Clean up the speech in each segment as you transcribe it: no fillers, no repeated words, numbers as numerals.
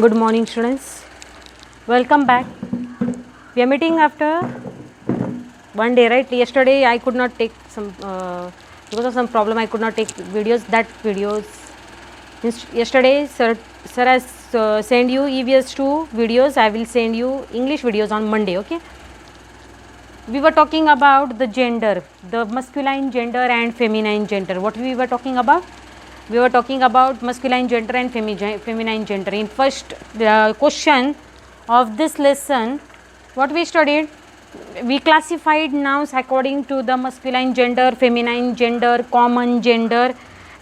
Good morning, students. Welcome back. We are meeting after one day, right? Yesterday I could not take some because of some problem. I could not take videos. Yesterday, sir has send you EVS2 videos. I will send you English videos on Monday. Okay. We were talking about the gender, the masculine gender and feminine gender. What we were talking about? We were talking about masculine gender and feminine gender. In first question of this lesson, what we studied, we classified nouns according to the masculine gender, feminine gender, common gender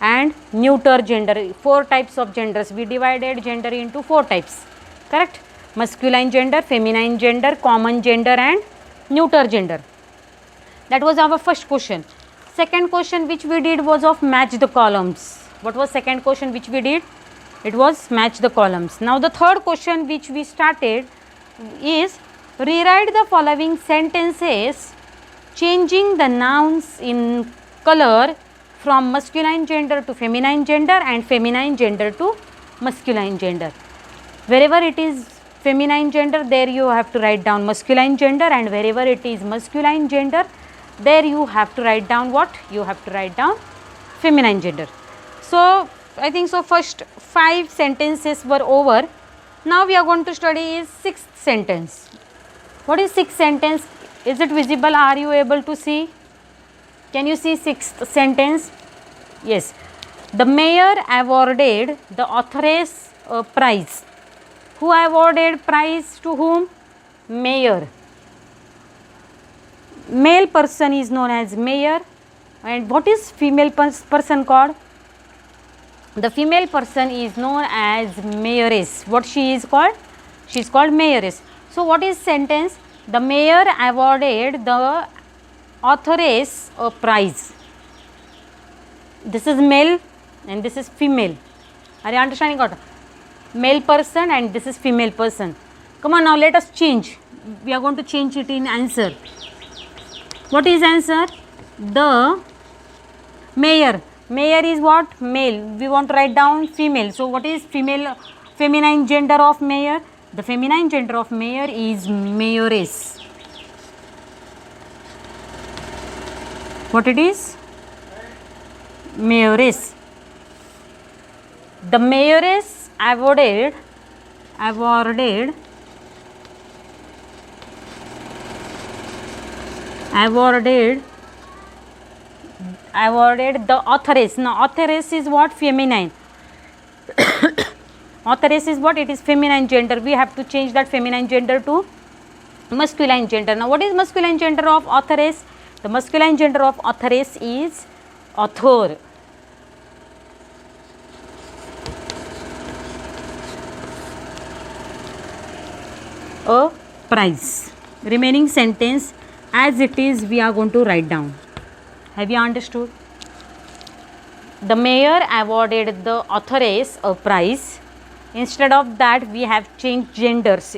and neuter gender. 4 types of genders. We divided gender into 4 types, correct? Masculine gender, feminine gender, common gender and neuter gender. That was our first question. Second question which we did was of match the columns. What was second question which we did? It was match the columns. Now the third question which we started is rewrite the following sentences changing the nouns in color from masculine gender to feminine gender and feminine gender to masculine gender. Wherever it is feminine gender, there you have to write down masculine gender, and wherever it is masculine gender, there you have to write down what? You have to write down feminine gender. So I think so first 5 sentences were over. Now we are going to study is 6th sentence. What is 6th sentence? Is it visible? Are you able to see? Can you see 6th sentence? Yes. The mayor awarded the authoress a prize. Who awarded prize to whom? Mayor. Male person is known as mayor. And what is female person called? The female person is known as mayoress. What she is called? She is called mayoress. So what is sentence? The mayor awarded the authoress a prize. This is male and this is female. Are you understanding what? Male person and this is female person. Come on, now let us change. We are going to change it in answer. What is answer? The mayor. Mayor is what? Male. We want to write down female. So what is feminine gender of mayor? The feminine gender of mayor is mayoress. What it is? Mayoress. The mayoress awarded the authoress. Now authoress is what? Feminine. Authoress is what? It is feminine gender. We have to change that feminine gender to masculine gender. Now what is masculine gender of authoress? The masculine gender of authoress is author. A prize. Remaining sentence as it is we are going to write down. Have you understood? The mayor awarded the authoress a prize. Instead of that we have changed genders.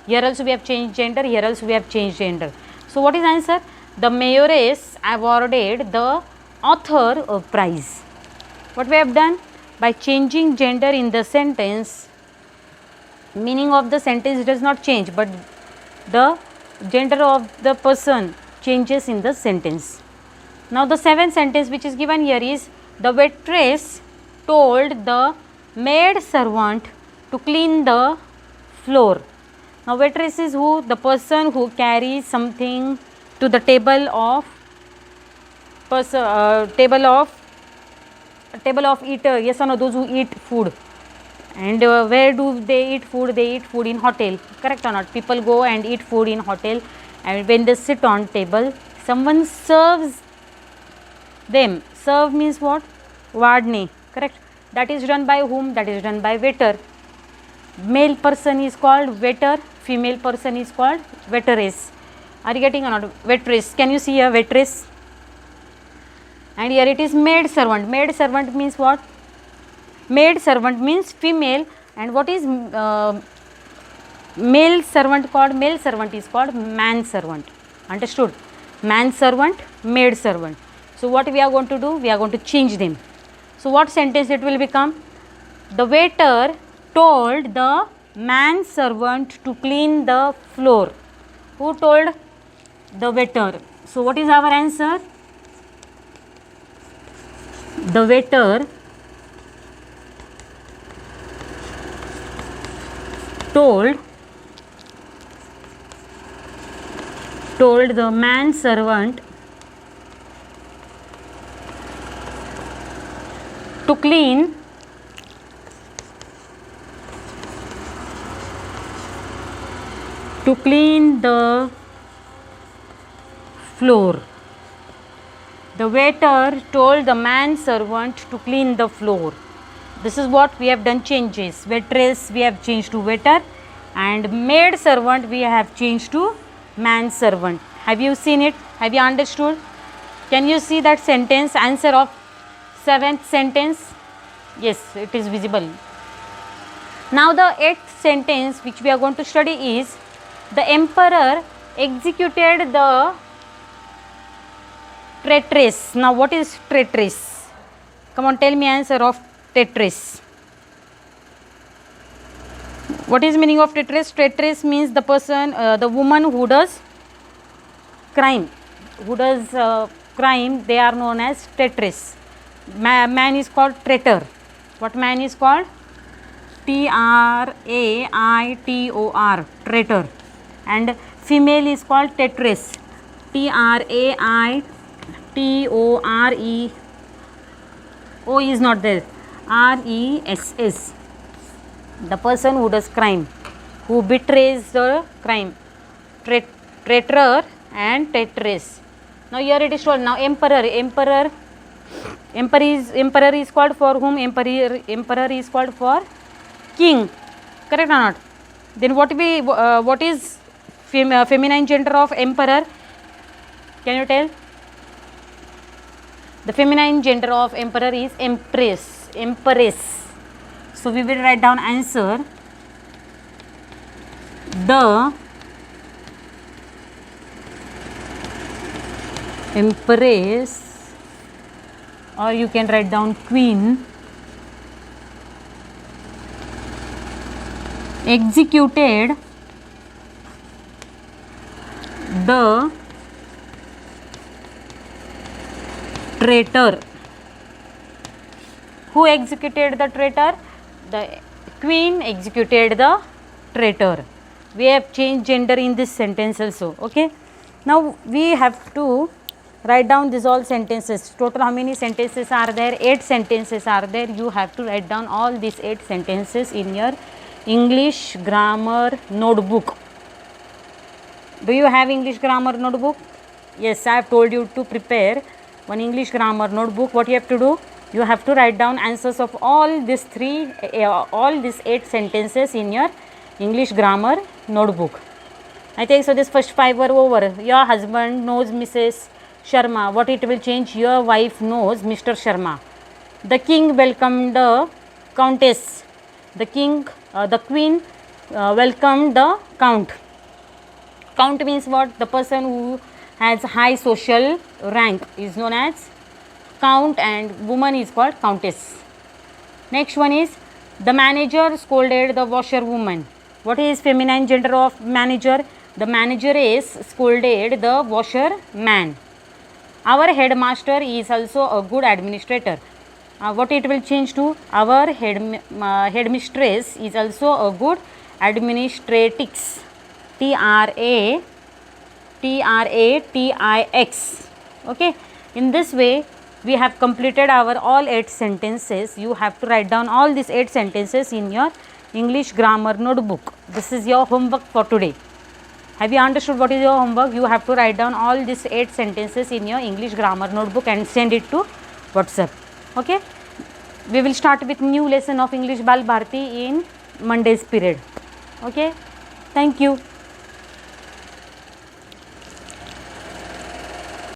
Here also we have changed gender, here also we have changed gender. So what is answer? The mayoress awarded the author a prize. What we have done? By changing gender in the sentence, meaning of the sentence does not change, but the gender of the person changes in the sentence. Now the 7th sentence which is given here is the waitress told the maid servant to clean the floor. Now waitress is who? The person who carries something to the table of eater. Yes or no? Those who eat food. And where do they eat food? They eat food in hotel. Correct or not? People go and eat food in hotel, and when they sit on table, someone serves them. Serve means what? Vardne. Correct. That is done by whom? That is done by waiter. Male person is called waiter. Female person is called waitress. Are you getting or not? Waitress. Can you see a waitress? And here it is maid servant. Maid servant means what? Maid servant means female. And what is male servant called? Male servant is called man servant. Understood? Man servant, maid servant. So what we are going to do? We are going to change them. So what sentence it will become? The waiter told the man servant to clean the floor. Who told? The waiter. So what is our answer? The waiter told the man servant to clean the floor. The waiter told the man servant to clean the floor. This is what we have done changes. Waitress we have changed to waiter, and maid servant we have changed to man servant. Have you seen it? Have you understood? Can you see that sentence, answer of 7th sentence? Yes, it is visible. Now the 8th sentence which we are going to study is, the emperor executed the traitress. Now what is traitress? Come on, tell me answer of traitress. What is meaning of traitress? Traitress means the person, the woman who does crime. Crime, they are known as traitress. Man is called traitor. What man is called? Traitor, traitor. And female is called traitress. Traitore. O is not there. Ress. The person who does crime, who betrays the crime. Traitor and traitress. Now here it is told. Now emperor is called for whom? Emperor is called for king. Correct or not? Then what is feminine gender of emperor? Can you tell? The feminine gender of emperor is empress. So we will write down answer. The empress, or you can write down queen, executed the traitor. Who executed the traitor? The queen executed the traitor. We have changed gender in this sentence also. Okay. Now we have to write down these all sentences. Total how many sentences are there? 8 sentences are there. You have to write down all these 8 sentences in your English grammar notebook. Do you have English grammar notebook? Yes, I have told you to prepare one English grammar notebook. What you have to do? You have to write down answers of all these 8 sentences in your English grammar notebook. I think so. This first 5 were over. Your husband knows Mrs. Sharma. What it will change? Your wife knows Mr. Sharma. The king welcomed the countess. The queen welcomed the count. Count means what? The person who has high social rank is known as count, and woman is called countess. Next one is, the manager scolded the washerwoman. What is feminine gender of manager? The manager is scolded the washerman. Our headmaster is also a good administrator. What it will change to? Our headmistress is also a good administratrix. Tratix. Okay. In this way, we have completed our all 8 sentences. You have to write down all these 8 sentences in your English grammar notebook. This is your homework for today. Have you understood what is your homework? You have to write down all these 8 sentences in your English grammar notebook and send it to WhatsApp. Okay. We will start with new lesson of English Bal Bharati in Monday's period. Okay. Thank you.